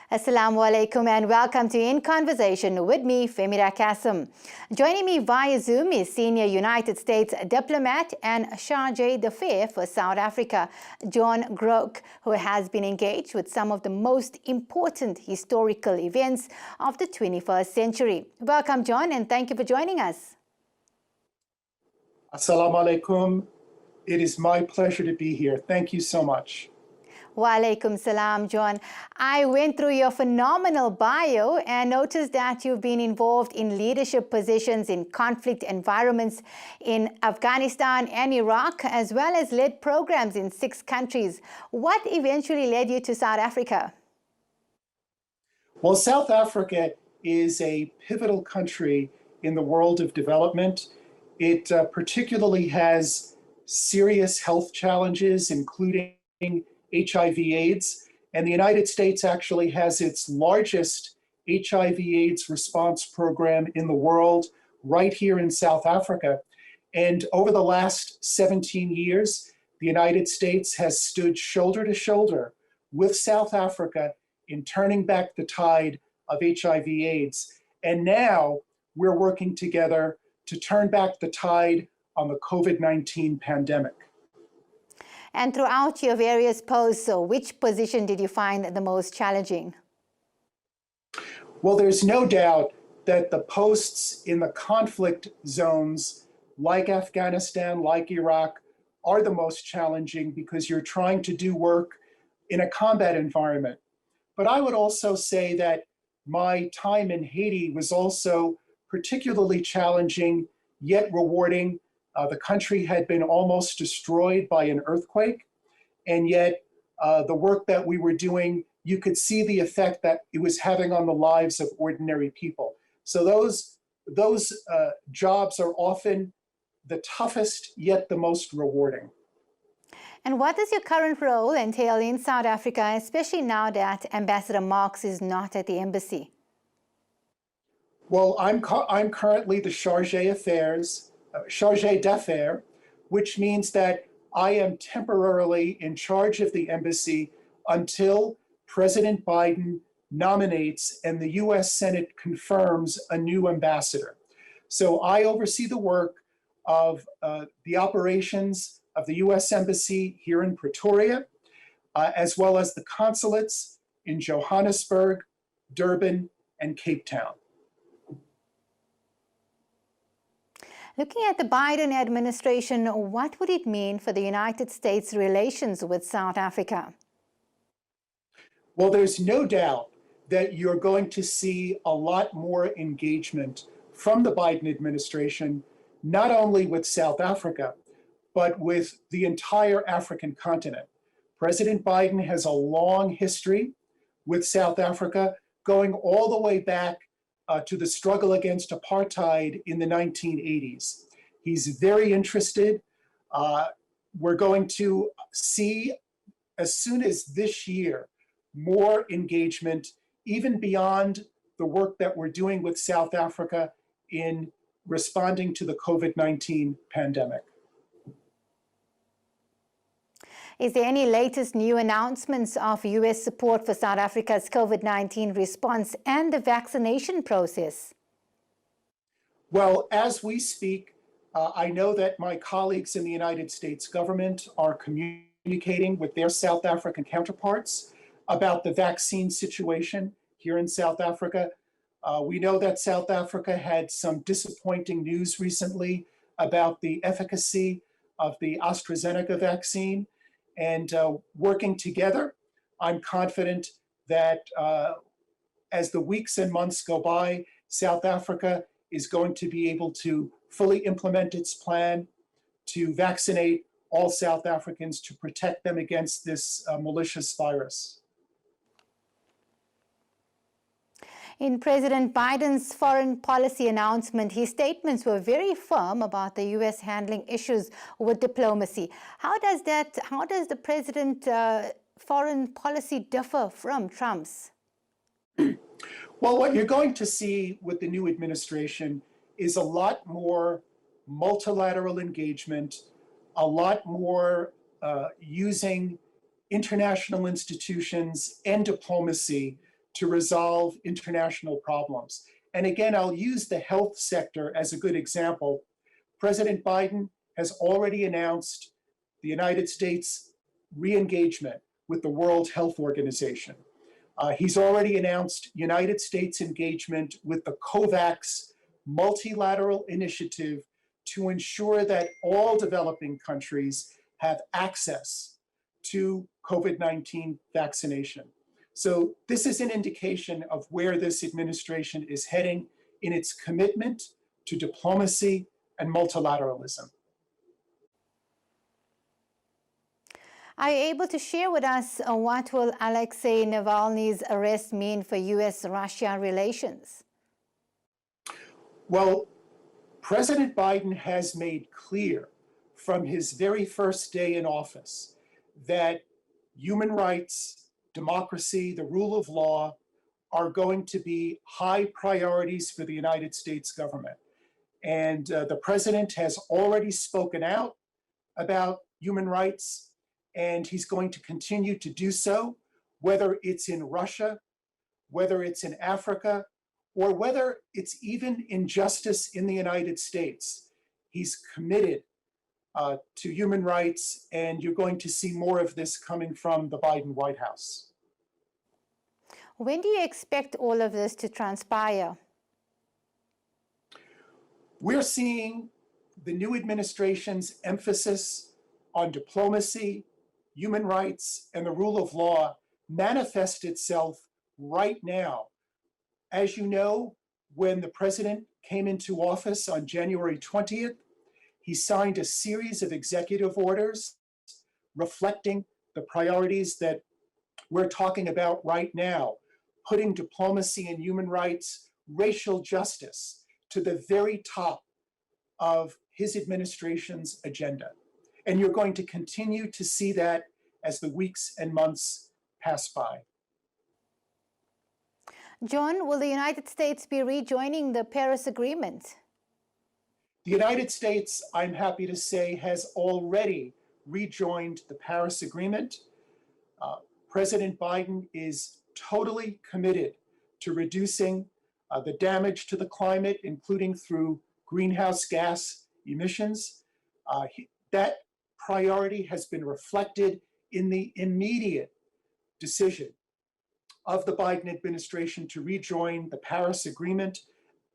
Assalamu alaikum and welcome to In Conversation with me, Femida Cassim. Joining me via Zoom is senior United States diplomat and chargé d'affaires for South Africa, John Groarke, who has been engaged with some of the most important historical events of the 21st century. Welcome, John, and thank you for joining us. Assalamu alaikum. It is my pleasure to be here. Thank you so much. Wa alaikum salam, John. I went through your phenomenal bio and noticed that you've been involved in leadership positions in conflict environments in Afghanistan and Iraq, as well as led programs in 6 countries. What eventually led you to South Africa? Well, South Africa is a pivotal country in the world of development. It particularly has serious health challenges, including HIV/AIDS, and the United States actually has its largest HIV/AIDS response program in the world right here in South Africa. And over the last 17 years, the United States has stood shoulder to shoulder with South Africa in turning back the tide of HIV/AIDS. And now we're working together to turn back the tide on the COVID-19 pandemic. And throughout your various posts, which position did you find the most challenging? Well, there's no doubt that the posts in the conflict zones like Afghanistan, like Iraq, are the most challenging because you're trying to do work in a combat environment. But I would also say that my time in Haiti was also particularly challenging, yet rewarding. The country had been almost destroyed by an earthquake, and yet the work that we were doing, you could see the effect that it was having on the lives of ordinary people. So those jobs are often the toughest, yet the most rewarding. And what does your current role entail in South Africa, especially now that Ambassador Marks is not at the embassy? Well, I'm currently the chargé d'affaires, which means that I am temporarily in charge of the embassy until President Biden nominates and the US Senate confirms a new ambassador. So I oversee the work of the operations of the US Embassy here in Pretoria, as well as the consulates in Johannesburg, Durban, and Cape Town. Looking at the Biden administration, what would it mean for the United States' relations with South Africa? Well, there's no doubt that you're going to see a lot more engagement from the Biden administration, not only with South Africa, but with the entire African continent. President Biden has a long history with South Africa, going all the way back to the struggle against apartheid in the 1980s. He's very interested. We're going to see, as soon as this year, more engagement, even beyond the work that we're doing with South Africa in responding to the COVID-19 pandemic. Is there any latest new announcements of U.S. support for South Africa's COVID-19 response and the vaccination process? Well, as we speak, I know that my colleagues in the United States government are communicating with their South African counterparts about the vaccine situation here in South Africa. We know that South Africa had some disappointing news recently about the efficacy of the AstraZeneca vaccine. And working together, I'm confident that as the weeks and months go by, South Africa is going to be able to fully implement its plan to vaccinate all South Africans to protect them against this malicious virus. In President Biden's foreign policy announcement, his statements were very firm about the U.S. handling issues with diplomacy. How does the president's foreign policy differ from Trump's? Well, what you're going to see with the new administration is a lot more multilateral engagement, a lot more using international institutions and diplomacy to resolve international problems. And again, I'll use the health sector as a good example. President Biden has already announced the United States re-engagement with the World Health Organization. He's already announced United States engagement with the COVAX multilateral initiative to ensure that all developing countries have access to COVID-19 vaccination. So this is an indication of where this administration is heading in its commitment to diplomacy and multilateralism. Are you able to share with us what will Alexei Navalny's arrest mean for U.S.-Russia relations? Well, President Biden has made clear from his very first day in office that human rights, democracy, the rule of law are going to be high priorities for the United States government. And the president has already spoken out about human rights, and he's going to continue to do so, whether it's in Russia, whether it's in Africa, or whether it's even injustice in the United States. He's committed to human rights, and you're going to see more of this coming from the Biden White House. When do you expect all of this to transpire? We're seeing the new administration's emphasis on diplomacy, human rights, and the rule of law manifest itself right now. As you know, when the president came into office on January 20th, he signed a series of executive orders reflecting the priorities that we're talking about right now, putting diplomacy and human rights, racial justice to the very top of his administration's agenda. And you're going to continue to see that as the weeks and months pass by. John, will the United States be rejoining the Paris Agreement? The United States, I'm happy to say, has already rejoined the Paris Agreement. President Biden is totally committed to reducing the damage to the climate, including through greenhouse gas emissions. That priority has been reflected in the immediate decision of the Biden administration to rejoin the Paris Agreement.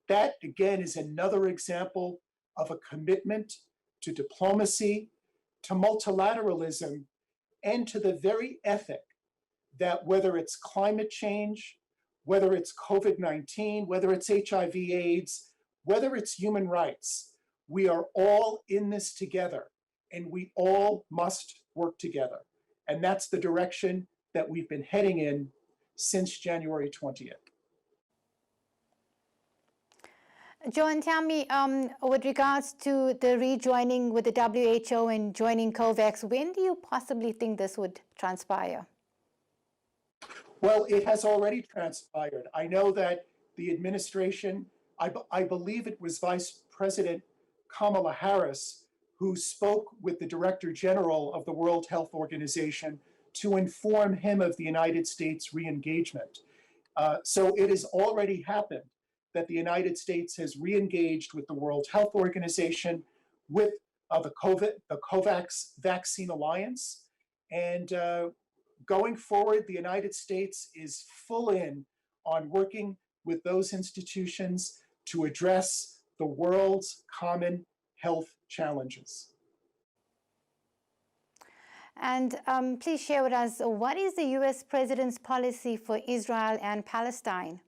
That, again, is another example of a commitment to diplomacy, to multilateralism, and to the very ethic that whether it's climate change, whether it's COVID-19, whether it's HIV/AIDS, whether it's human rights, we are all in this together, and we all must work together. And that's the direction that we've been heading in since January 20th. John, tell me, with regards to the rejoining with the WHO and joining COVAX, when do you possibly think this would transpire? Well, it has already transpired. I know that the administration, I believe it was Vice President Kamala Harris, who spoke with the Director General of the World Health Organization to inform him of the United States re-engagement. So it has already happened that the United States has re-engaged with the World Health Organization, with the COVAX Vaccine Alliance. And going forward, the United States is full in on working with those institutions to address the world's common health challenges. And please share with us, what is the U.S. President's policy for Israel and Palestine?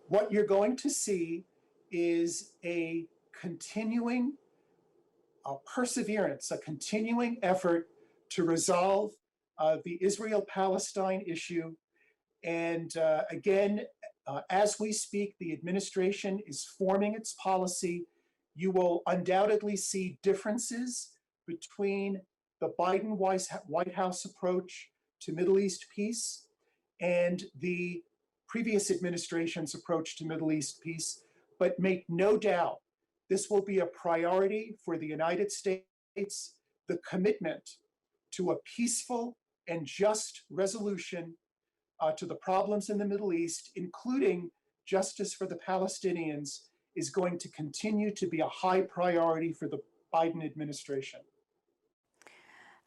What you're going to see is a continuing perseverance, a continuing effort to resolve the Israel-Palestine issue. And again, as we speak, the administration is forming its policy. You will undoubtedly see differences between the Biden White House approach to Middle East peace and the previous administration's approach to Middle East peace, but make no doubt this will be a priority for the United States, the commitment to a peaceful and just resolution to the problems in the Middle East, including justice for the Palestinians, is going to continue to be a high priority for the Biden administration.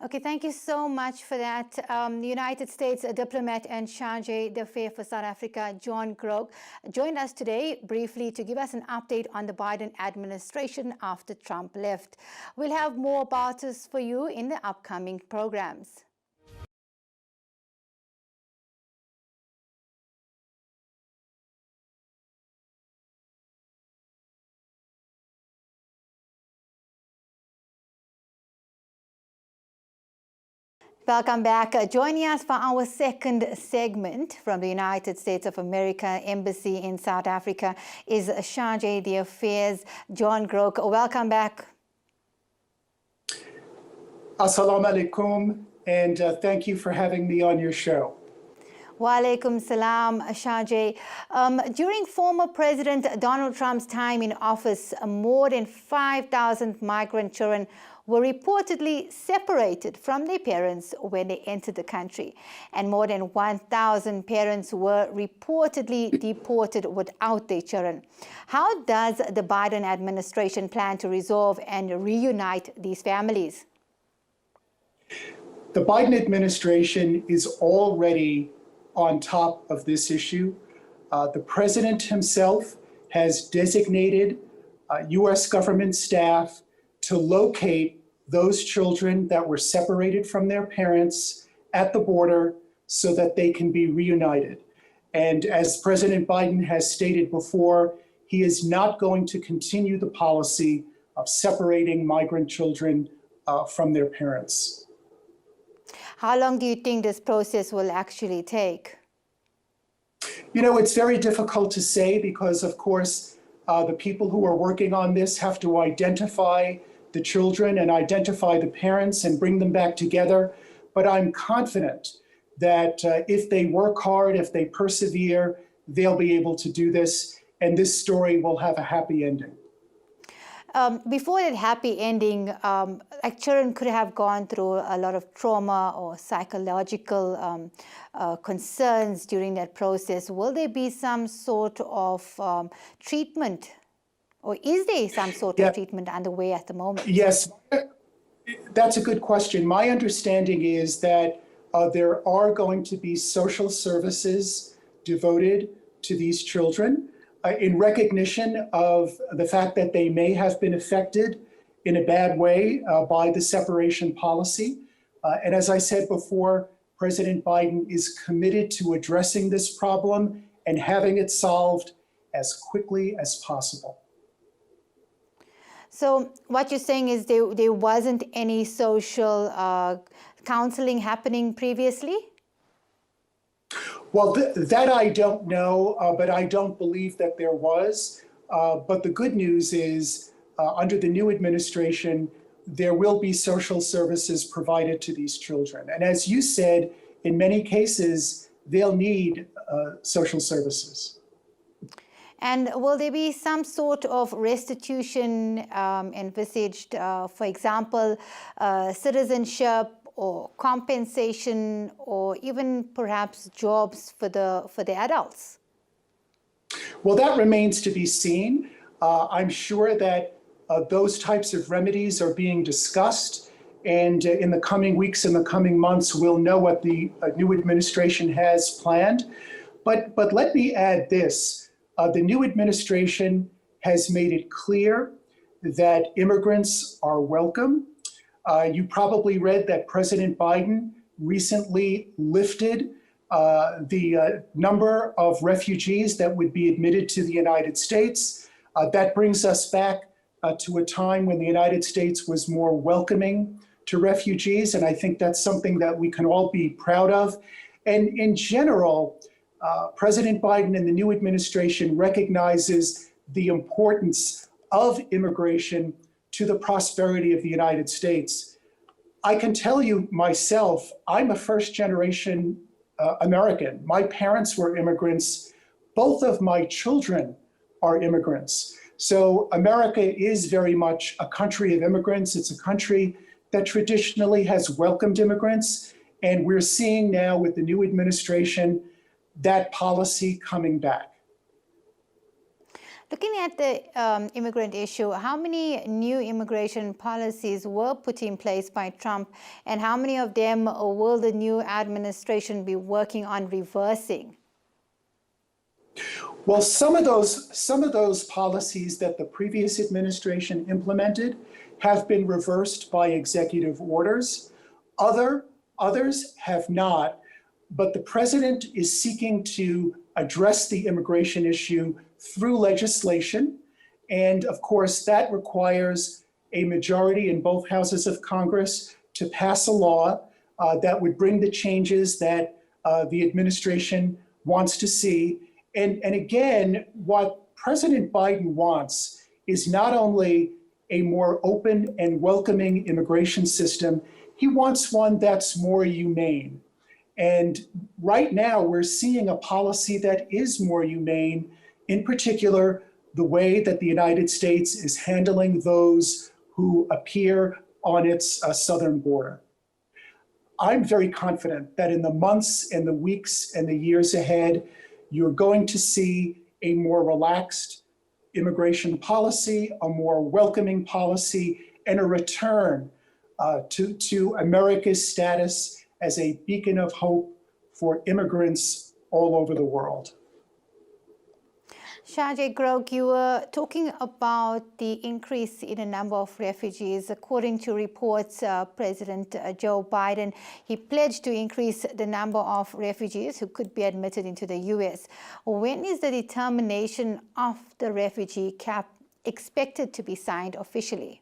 Okay, thank you so much for that. United States diplomat and charge d'affaires for South Africa, John Groarke, joined us today briefly to give us an update on the Biden administration after Trump left. We'll have more about this for you in the upcoming programs. Welcome back. Joining us for our second segment from the United States of America Embassy in South Africa is Charge d'Affaires, John Groarke. Welcome back. Assalamu alaikum, and thank you for having me on your show. Wa alaikum salam, Charge. During former President Donald Trump's time in office, more than 5,000 migrant children were reportedly separated from their parents when they entered the country, and more than 1,000 parents were reportedly deported without their children. How does the Biden administration plan to resolve and reunite these families? The Biden administration is already on top of this issue. The president himself has designated U.S. government staff to locate those children that were separated from their parents at the border so that they can be reunited. And as President Biden has stated before, he is not going to continue the policy of separating migrant children from their parents. How long do you think this process will actually take? You know, it's very difficult to say because, of course, the people who are working on this have to identify the children and identify the parents and bring them back together. But I'm confident that if they work hard, if they persevere, they'll be able to do this, and this story will have a happy ending. Before that happy ending, like children could have gone through a lot of trauma or psychological concerns during that process. Will there be some sort of treatment, or is there some sort of treatment underway at the moment? Yes, that's a good question. My understanding is that there are going to be social services devoted to these children in recognition of the fact that they may have been affected in a bad way by the separation policy. And as I said before, President Biden is committed to addressing this problem and having it solved as quickly as possible. So what you're saying is there wasn't any social counseling happening previously? Well, that I don't know, but I don't believe that there was. But the good news is, under the new administration, there will be social services provided to these children. And as you said, in many cases, they'll need social services. And will there be some sort of restitution envisaged, for example, citizenship or compensation, or even perhaps jobs for the adults? Well, that remains to be seen. I'm sure that those types of remedies are being discussed, and in the coming weeks and the coming months, we'll know what the new administration has planned. But let me add this. The new administration has made it clear that immigrants are welcome. You probably read that President Biden recently lifted the number of refugees that would be admitted to the United States. That brings us back to a time when the United States was more welcoming to refugees, and I think that's something that we can all be proud of. And in general, President Biden and the new administration recognizes the importance of immigration to the prosperity of the United States. I can tell you myself, I'm a first-generation American. My parents were immigrants. Both of my children are immigrants. So America is very much a country of immigrants. It's a country that traditionally has welcomed immigrants. And we're seeing now with the new administration that policy coming back. Looking at the immigrant issue, how many new immigration policies were put in place by Trump, and how many of them will the new administration be working on reversing? Well, some of those policies that the previous administration implemented have been reversed by executive orders. Others have not, but the president is seeking to address the immigration issue through legislation. And of course, that requires a majority in both houses of Congress to pass a law that would bring the changes that the administration wants to see. And again, what President Biden wants is not only a more open and welcoming immigration system, he wants one that's more humane. And right now, we're seeing a policy that is more humane, in particular, the way that the United States is handling those who appear on its southern border. I'm very confident that in the months and the weeks and the years ahead, you're going to see a more relaxed immigration policy, a more welcoming policy, and a return to America's status as a beacon of hope for immigrants all over the world. John Groarke, you were talking about the increase in the number of refugees. According to reports, President Joe Biden, he pledged to increase the number of refugees who could be admitted into the U.S. When is the determination of the refugee cap expected to be signed officially?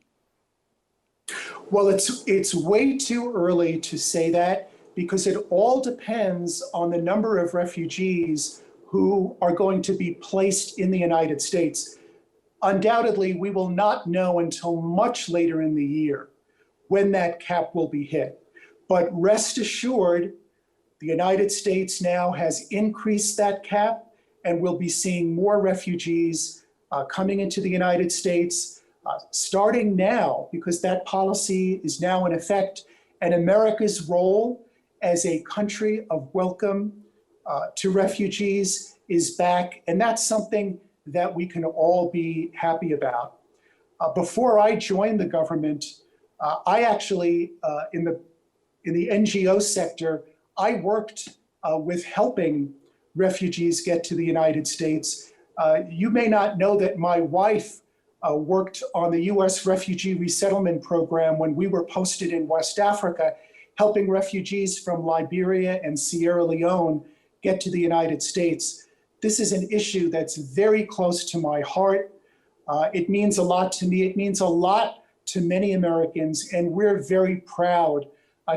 Well, it's way too early to say that because it all depends on the number of refugees who are going to be placed in the United States. Undoubtedly, we will not know until much later in the year when that cap will be hit. But rest assured, the United States now has increased that cap, and we'll be seeing more refugees coming into the United States starting now, because that policy is now in effect, and America's role as a country of welcome to refugees is back, and that's something that we can all be happy about. Before I joined the government, I actually, in the NGO sector, I worked with helping refugees get to the United States. You may not know that my wife worked on the U.S. Refugee Resettlement Program when we were posted in West Africa, helping refugees from Liberia and Sierra Leone get to the United States. This is an issue that's very close to my heart. It means a lot to me. It means a lot to many Americans, and we're very proud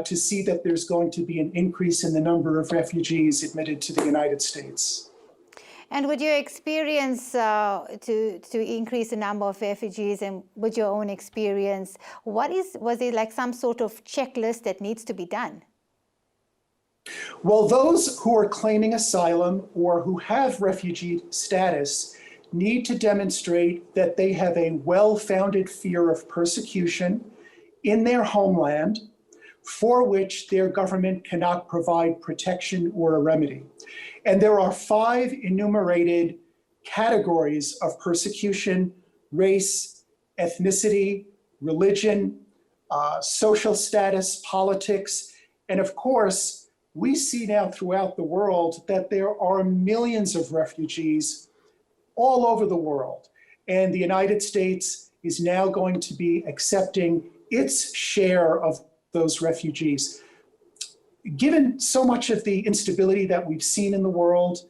to see that there's going to be an increase in the number of refugees admitted to the United States. And with your experience to increase the number of refugees, and with your own experience, was it like some sort of checklist that needs to be done? Well, those who are claiming asylum or who have refugee status need to demonstrate that they have a well-founded fear of persecution in their homeland for which their government cannot provide protection or a remedy. And there are 5 enumerated categories of persecution: race, ethnicity, religion, social status, politics, and of course, we see now throughout the world that there are millions of refugees all over the world. And the United States is now going to be accepting its share of those refugees. Given so much of the instability that we've seen in the world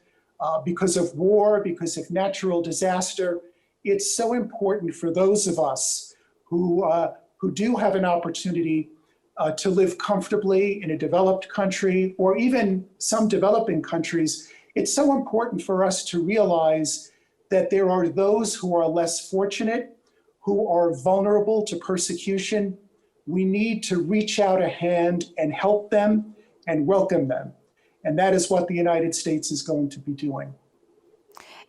because of war, because of natural disaster, it's so important for those of us who do have an opportunity to live comfortably in a developed country, or even some developing countries. It's so important for us to realize that there are those who are less fortunate, who are vulnerable to persecution. We need to reach out a hand and help them and welcome them. And that is what the United States is going to be doing.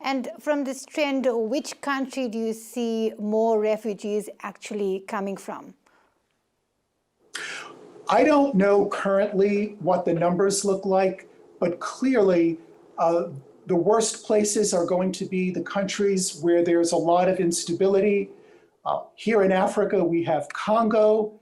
And from this trend, which country do you see more refugees actually coming from? I don't know currently what the numbers look like, but clearly The worst places are going to be the countries where there's a lot of instability. Here in Africa, we have Congo.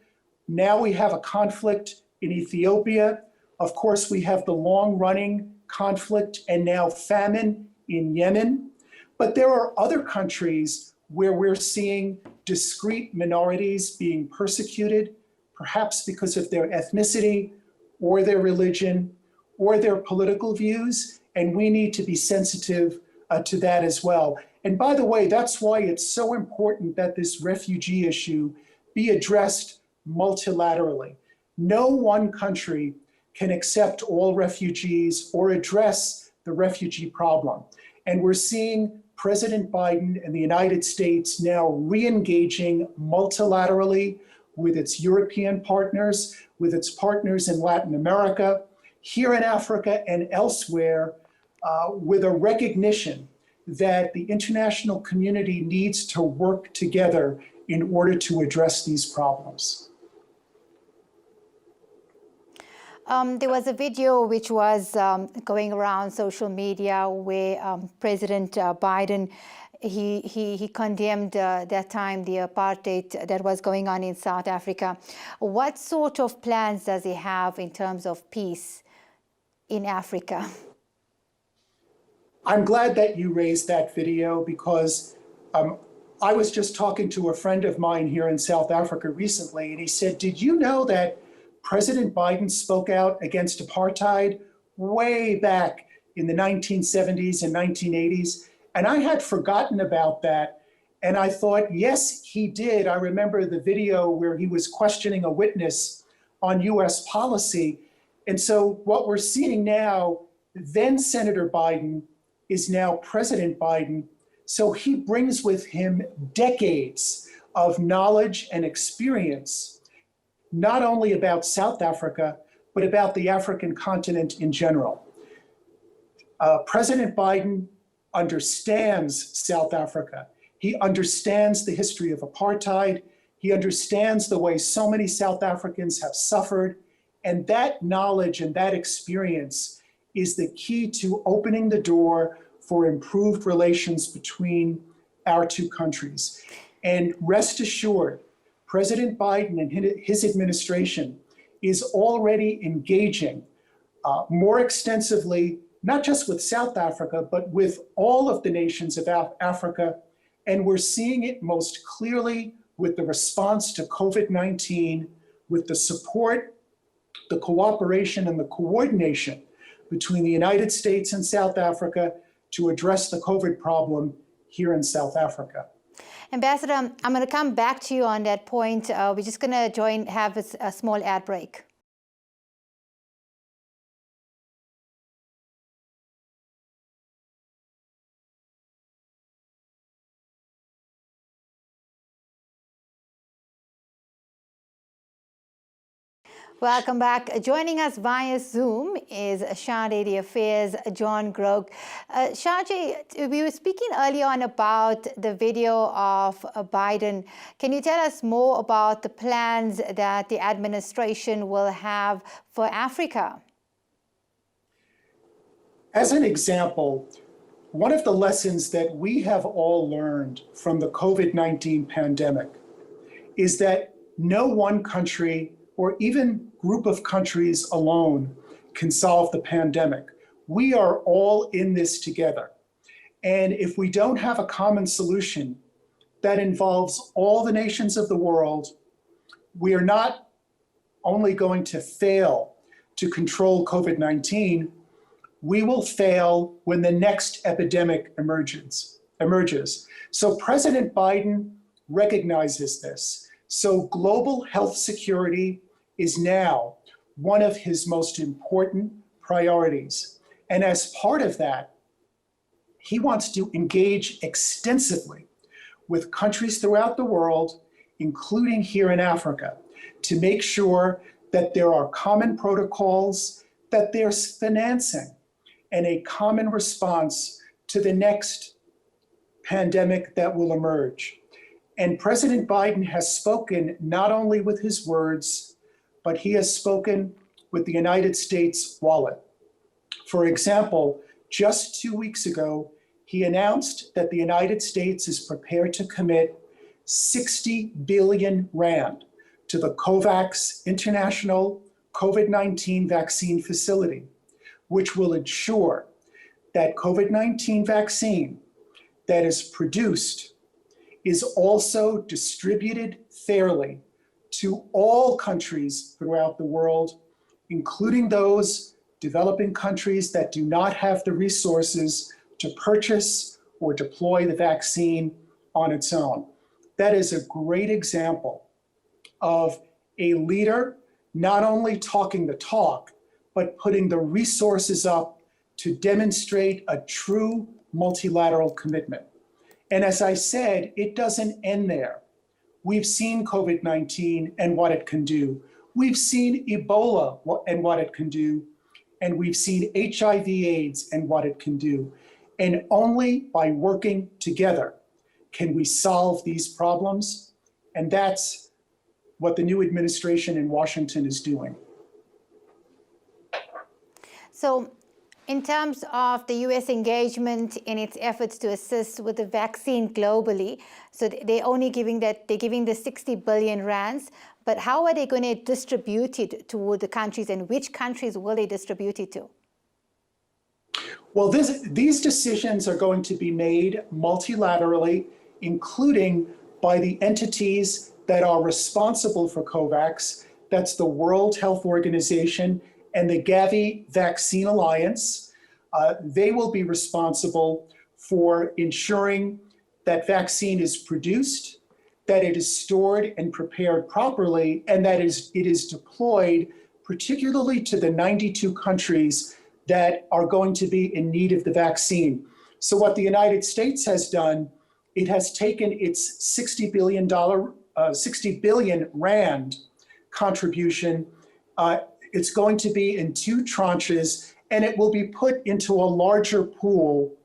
Now we have a conflict in Ethiopia. Of course, we have the long-running conflict and now famine in Yemen. But there are other countries where we're seeing discrete minorities being persecuted, perhaps because of their ethnicity or their religion or their political views, and we need to be sensitive to that as well. And by the way, that's why it's so important that this refugee issue be addressed multilaterally. No one country can accept all refugees or address the refugee problem. And we're seeing President Biden and the United States now re-engaging multilaterally with its European partners, with its partners in Latin America, here in Africa and elsewhere, with a recognition that the international community needs to work together in order to address these problems. There was a video which was going around social media where President Biden, he condemned that time the apartheid that was going on in South Africa. What sort of plans does he have in terms of peace in Africa? I'm glad that you raised that video because I was just talking to a friend of mine here in South Africa recently, and he said, did you know that President Biden spoke out against apartheid way back in the 1970s and 1980s? And I had forgotten about that. And I thought, yes, he did. I remember the video where he was questioning a witness on US policy. And so what we're seeing now, then Senator Biden is now President Biden. So he brings with him decades of knowledge and experience, not only about South Africa, but about the African continent in general. President Biden understands South Africa. He understands the history of apartheid. He understands the way so many South Africans have suffered. And that knowledge and that experience is the key to opening the door for improved relations between our two countries. And rest assured, President Biden and his administration is already engaging more extensively, not just with South Africa, but with all of the nations of Africa. And we're seeing it most clearly with the response to COVID-19, with the support, the cooperation, and the coordination between the United States and South Africa to address the COVID problem here in South Africa. Ambassador, I'm going to come back to you on that point. We're just going to have a small ad break. Welcome back. Joining us via Zoom is Charge d'Affaires John Groarke. Charge, we were speaking earlier on about the video of Biden. Can you tell us more about the plans that the administration will have for Africa? As an example, one of the lessons that we have all learned from the COVID-19 pandemic is that no one country or even group of countries alone can solve the pandemic. We are all in this together. And if we don't have a common solution that involves all the nations of the world, we are not only going to fail to control COVID-19, we will fail when the next epidemic emerges. So President Biden recognizes this. So global health security is now one of his most important priorities. And as part of that, he wants to engage extensively with countries throughout the world, including here in Africa, to make sure that there are common protocols, that there's financing, and a common response to the next pandemic that will emerge. And President Biden has spoken not only with his words, but he has spoken with the United States wallet. For example, Just 2 weeks ago, he announced that the United States is prepared to commit 60 billion rand to the COVAX International COVID-19 Vaccine Facility, which will ensure that COVID-19 vaccine that is produced is also distributed fairly to all countries throughout the world, including those developing countries that do not have the resources to purchase or deploy the vaccine on its own. That is a great example of a leader not only talking the talk, but putting the resources up to demonstrate a true multilateral commitment. And as I said, it doesn't end there. We've seen COVID-19 and what it can do. We've seen Ebola and what it can do. And we've seen HIV/AIDS and what it can do. And only by working together can we solve these problems. And that's what the new administration in Washington is doing. So in terms of the U.S. engagement in its efforts to assist with the vaccine globally, so they're giving the 60 billion rands, but how are they going to distribute it toward the countries, and which countries will they distribute it to? Well, these decisions are going to be made multilaterally, including by the entities that are responsible for COVAX. That's the World Health Organization and the Gavi Vaccine Alliance. They will be responsible for ensuring that vaccine is produced, that it is stored and prepared properly, and that it is deployed particularly to the 92 countries that are going to be in need of the vaccine. So what the United States has done, it has taken its $60 billion rand contribution. It's going to be in 2 tranches, and it will be put into a larger pool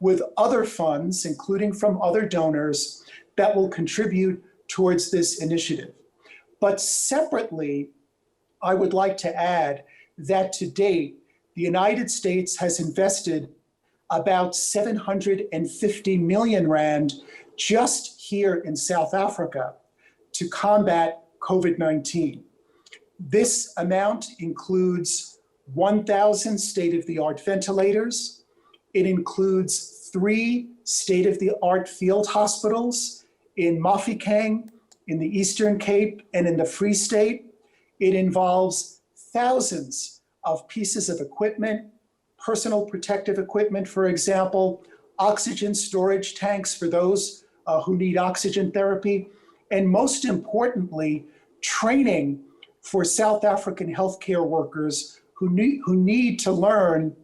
with other funds, including from other donors, that will contribute towards this initiative. But separately, I would like to add that to date, the United States has invested about 750 million rand just here in South Africa to combat COVID-19. This amount includes 1,000 state-of-the-art ventilators. It includes 3 state-of-the-art field hospitals in Mafeking, in the Eastern Cape, and in the Free State. It involves thousands of pieces of equipment, personal protective equipment, for example, oxygen storage tanks for those who need oxygen therapy, and most importantly, training for South African healthcare workers who need to learn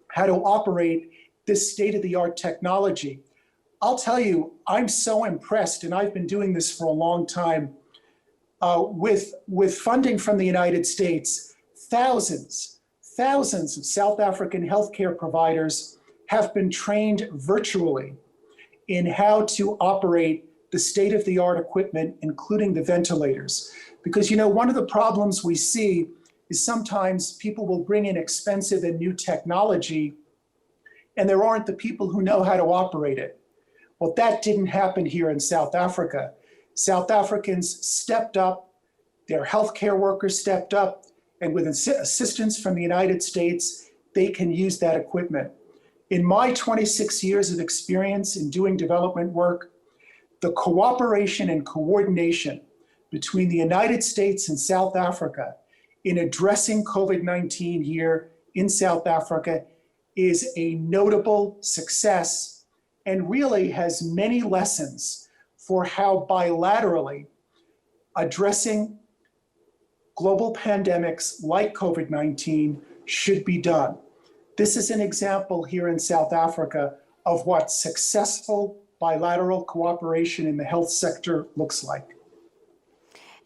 how to operate this state-of-the-art technology. I'll tell you, I'm so impressed, and I've been doing this for a long time, with funding from the United States. Thousands of South African healthcare providers have been trained virtually in how to operate the state-of-the-art equipment, including the ventilators. Because, you know, one of the problems we see is sometimes people will bring in expensive and new technology, and there aren't the people who know how to operate it. Well, that didn't happen here in South Africa. South Africans stepped up, their healthcare workers stepped up, and with assistance from the United States, they can use that equipment. In my 26 years of experience in doing development work, the cooperation and coordination between the United States and South Africa in addressing COVID-19 here in South Africa is a notable success and really has many lessons for how bilaterally addressing global pandemics like COVID-19 should be done. This is an example here in South Africa of what successful bilateral cooperation in the health sector looks like.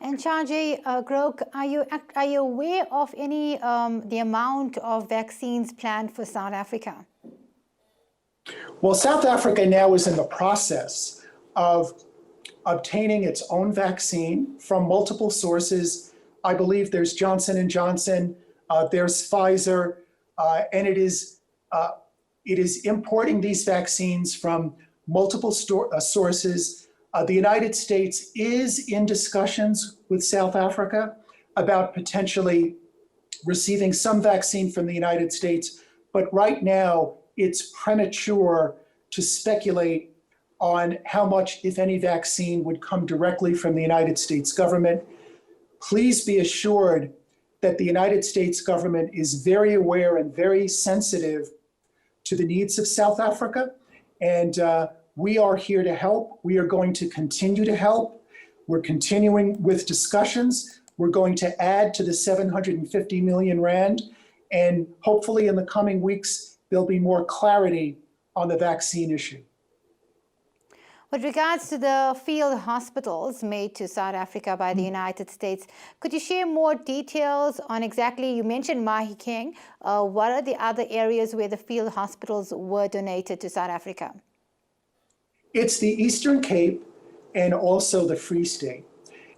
And John Groarke, are you aware of any the amount of vaccines planned for South Africa? Well, South Africa now is in the process of obtaining its own vaccine from multiple sources. I believe there's Johnson & Johnson, there's Pfizer, and it It is importing these vaccines from multiple sources. The United States is in discussions with South Africa about potentially receiving some vaccine from the United States, but right now it's premature to speculate on how much, if any, vaccine would come directly from the United States government. Please be assured that the United States government is very aware and very sensitive to the needs of South Africa, and we are here to help. We are going to continue to help. We're continuing with discussions. We're going to add to the 750 million rand, and hopefully in the coming weeks, there'll be more clarity on the vaccine issue. With regards to the field hospitals made to South Africa by the United States, could you share more details on exactly, you mentioned Mahikeng, what are the other areas where the field hospitals were donated to South Africa? It's the Eastern Cape and also the Free State.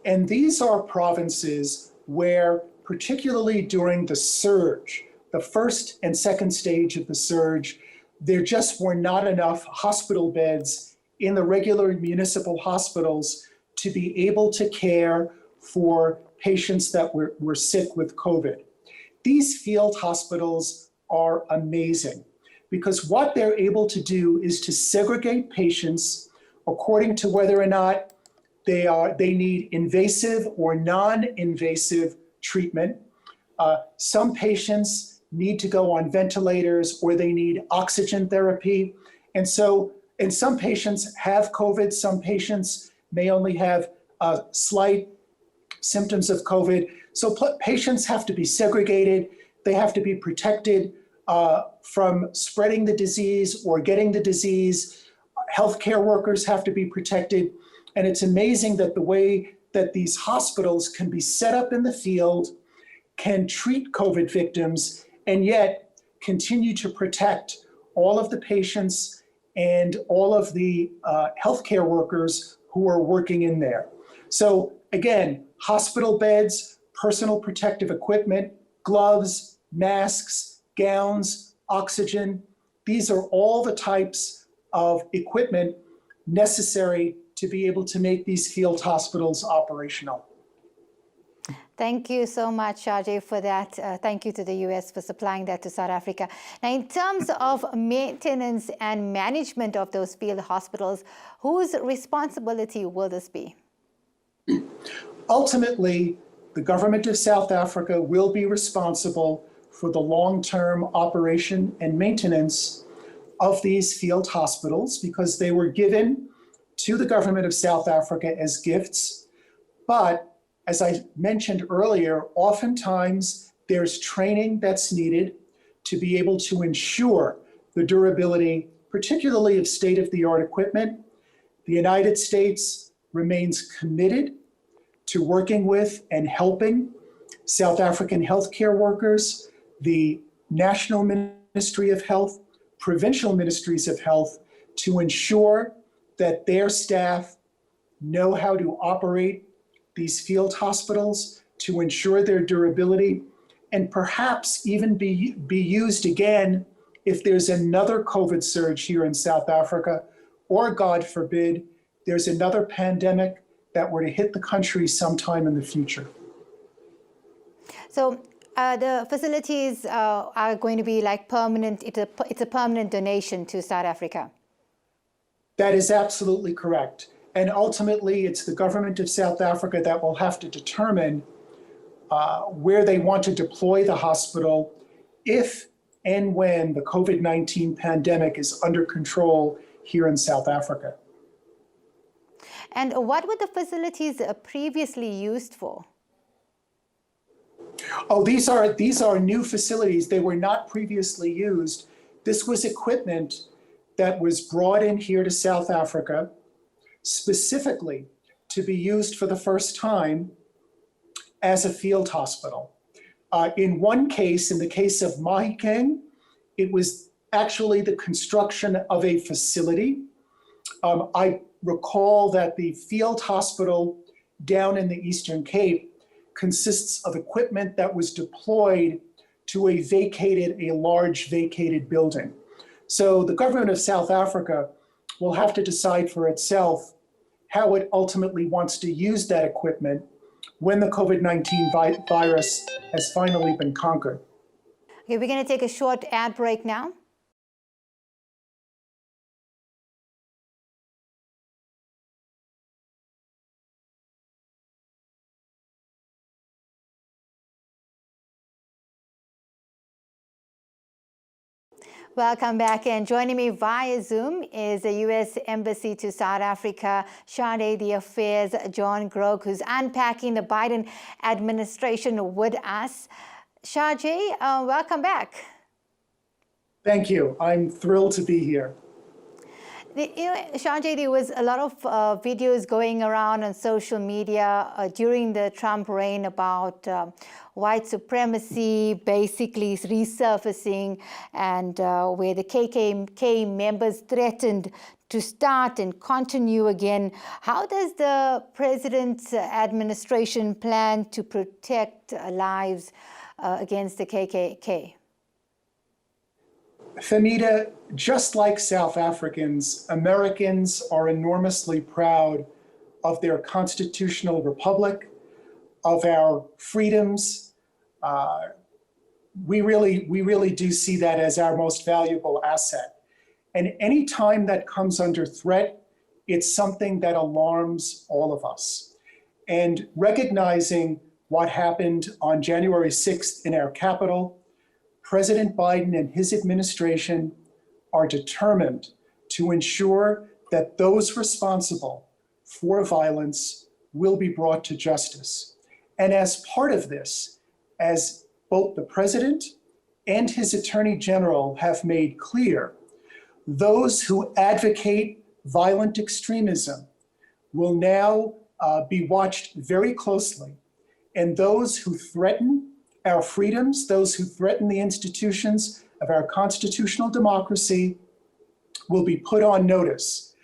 And these are provinces where, particularly during the surge, the first and second stage of the surge, there just were not enough hospital beds in the regular municipal hospitals to be able to care for patients that were sick with COVID. These field hospitals are amazing because what they're able to do is to segregate patients according to whether or not they need invasive or non-invasive treatment. Some patients need to go on ventilators or they need oxygen therapy. And some patients have COVID, some patients may only have slight symptoms of COVID. So patients have to be segregated, they have to be protected from spreading the disease or getting the disease. Healthcare workers have to be protected. And it's amazing that the way that these hospitals can be set up in the field, can treat COVID victims, and yet continue to protect all of the patients and all of the healthcare workers who are working in there. So again, hospital beds, personal protective equipment, gloves, masks, gowns, oxygen. These are all the types of equipment necessary to be able to make these field hospitals operational. Thank you so much, Shajay, for that. Thank you to the U.S. for supplying that to South Africa. Now, in terms of maintenance and management of those field hospitals, whose responsibility will this be? Ultimately, the government of South Africa will be responsible for the long-term operation and maintenance of these field hospitals because they were given to the government of South Africa as gifts. But as I mentioned earlier, oftentimes there's training that's needed to be able to ensure the durability, particularly of state-of-the-art equipment. The United States remains committed to working with and helping South African healthcare workers, the National Ministry of Health, provincial ministries of health, to ensure that their staff know how to operate these field hospitals, to ensure their durability, and perhaps even be used again if there's another COVID surge here in South Africa, or God forbid, there's another pandemic that were to hit the country sometime in the future. So the facilities are going to be like permanent, it's a permanent donation to South Africa. That is absolutely correct. And ultimately, it's the government of South Africa that will have to determine where they want to deploy the hospital if and when the COVID-19 pandemic is under control here in South Africa. And what were the facilities previously used for? Oh, these are new facilities. They were not previously used. This was equipment that was brought in here to South Africa specifically to be used for the first time as a field hospital. In one case, in the case of Mahikeng, it was actually the construction of a facility. I recall that the field hospital down in the Eastern Cape consists of equipment that was deployed to a large vacated building. So the government of South Africa will have to decide for itself how it ultimately wants to use that equipment when the COVID-19 virus has finally been conquered. Okay, we're going to take a short ad break now. Welcome back, and joining me via Zoom is the U.S. Embassy to South Africa, Charge d'Affaires John Groarke, who's unpacking the Biden administration with us. Charge, welcome back. Thank you. I'm thrilled to be here. Charge, there was a lot of videos going around on social media during the Trump reign about white supremacy basically resurfacing, and where the KKK members threatened to start and continue again. How does the president's administration plan to protect lives against the KKK? Femida, just like South Africans, Americans are enormously proud of their constitutional republic, of our freedoms. We really do see that as our most valuable asset. And any time that comes under threat, it's something that alarms all of us. And recognizing what happened on January 6th in our capital, President Biden and his administration are determined to ensure that those responsible for violence will be brought to justice. And as part of this, as both the president and his attorney general have made clear, those who advocate violent extremism will now be watched very closely. And those who threaten our freedoms, those who threaten the institutions of our constitutional democracy, will be put on notice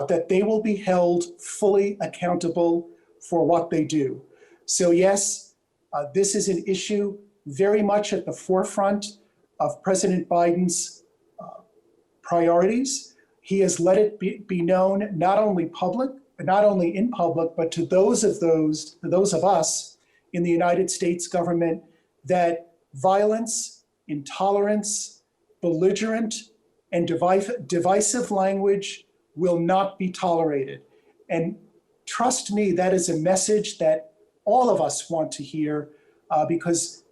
that they will be held fully accountable for what they do. So yes, this is an issue very much at the forefront of President Biden's priorities. He has let it be known not only in public, but to those of us in the United States government, that violence, intolerance, belligerent, and divisive language will not be tolerated. And trust me, that is a message that all of us want to hear, because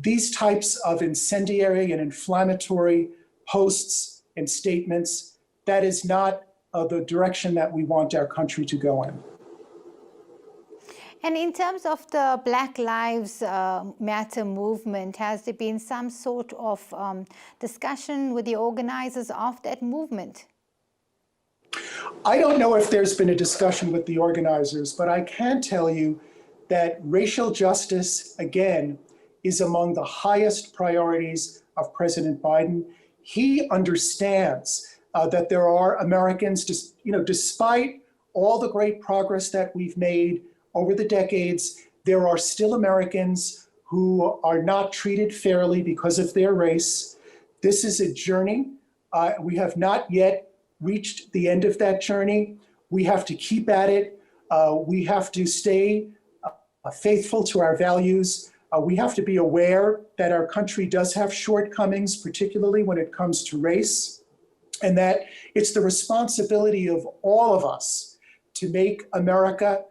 these types of incendiary and inflammatory posts and statements, that is not the direction that we want our country to go in. And in terms of the Black Lives Matter movement, has there been some sort of discussion with the organizers of that movement? I don't know if there's been a discussion with the organizers, but I can tell you that racial justice, again, is among the highest priorities of President Biden. He understands that there are Americans, despite all the great progress that we've made over the decades, there are still Americans who are not treated fairly because of their race. This is a journey. We have not yet reached the end of that journey. We have to keep at it. We have to stay faithful to our values. We have to be aware that our country does have shortcomings, particularly when it comes to race, and that it's the responsibility of all of us to make America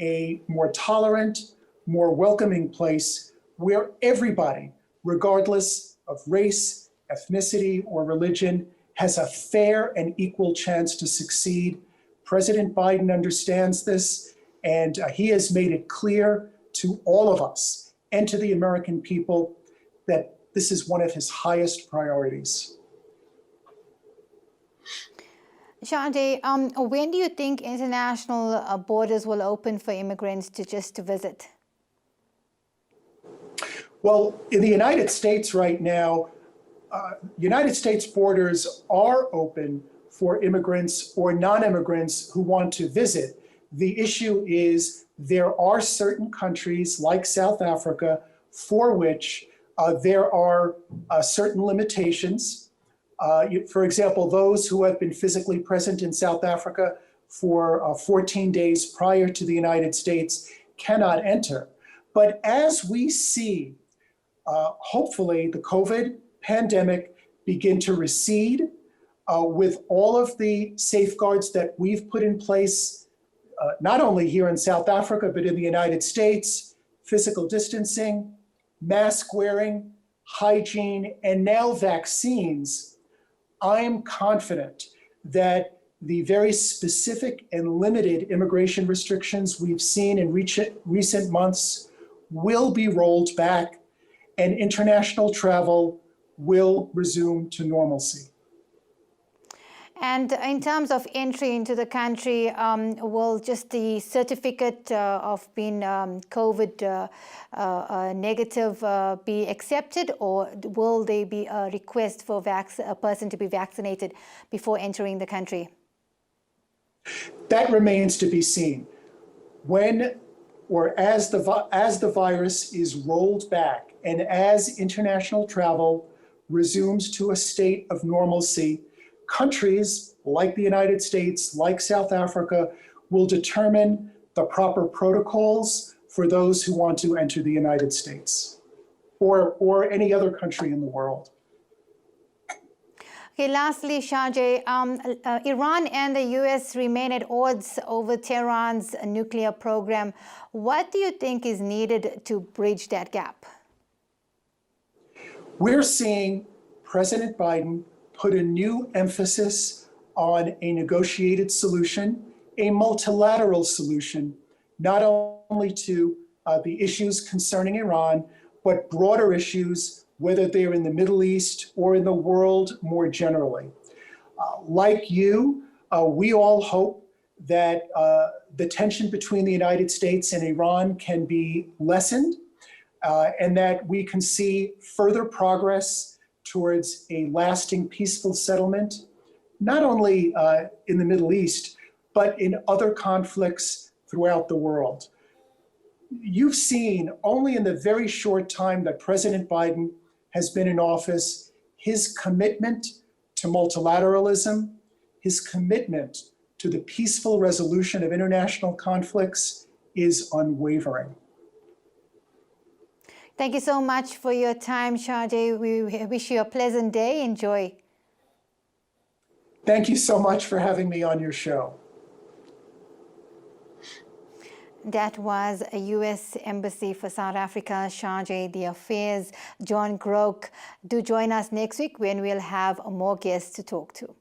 a more tolerant, more welcoming place where everybody, regardless of race, ethnicity, or religion, has a fair and equal chance to succeed. President Biden understands this, and he has made it clear to all of us and to the American people that this is one of his highest priorities. Shante, when do you think international borders will open for immigrants to visit? Well, in the United States right now, United States borders are open for immigrants or non-immigrants who want to visit. The issue is there are certain countries like South Africa for which there are certain limitations. For example, those who have been physically present in South Africa for 14 days prior to the United States cannot enter. But as we see, hopefully, the COVID pandemic begin to recede with all of the safeguards that we've put in place, not only here in South Africa, but in the United States, physical distancing, mask wearing, hygiene, and now vaccines, I'm confident that the very specific and limited immigration restrictions we've seen in recent months will be rolled back and international travel will resume to normalcy. And in terms of entry into the country, will just the certificate of being COVID negative be accepted, or will there be a request for a person to be vaccinated before entering the country? That remains to be seen. When or as the virus is rolled back and as international travel resumes to a state of normalcy, countries like the United States, like South Africa, will determine the proper protocols for those who want to enter the United States or any other country in the world. Okay, lastly, Shahjeh, Iran and the U.S. remain at odds over Tehran's nuclear program. What do you think is needed to bridge that gap? We're seeing President Biden put a new emphasis on a negotiated solution, a multilateral solution, not only to the issues concerning Iran, but broader issues, whether they're in the Middle East or in the world more generally. Like you, we all hope that the tension between the United States and Iran can be lessened and that we can see further progress towards a lasting peaceful settlement, not only in the Middle East, but in other conflicts throughout the world. You've seen only in the very short time that President Biden has been in office, his commitment to multilateralism, his commitment to the peaceful resolution of international conflicts is unwavering. Thank you so much for your time, Shahjeh. We wish you a pleasant day. Enjoy. Thank you so much for having me on your show. That was a U.S. Embassy for South Africa, Shahjeh the Affairs, John Groarke. Do join us next week when we'll have more guests to talk to.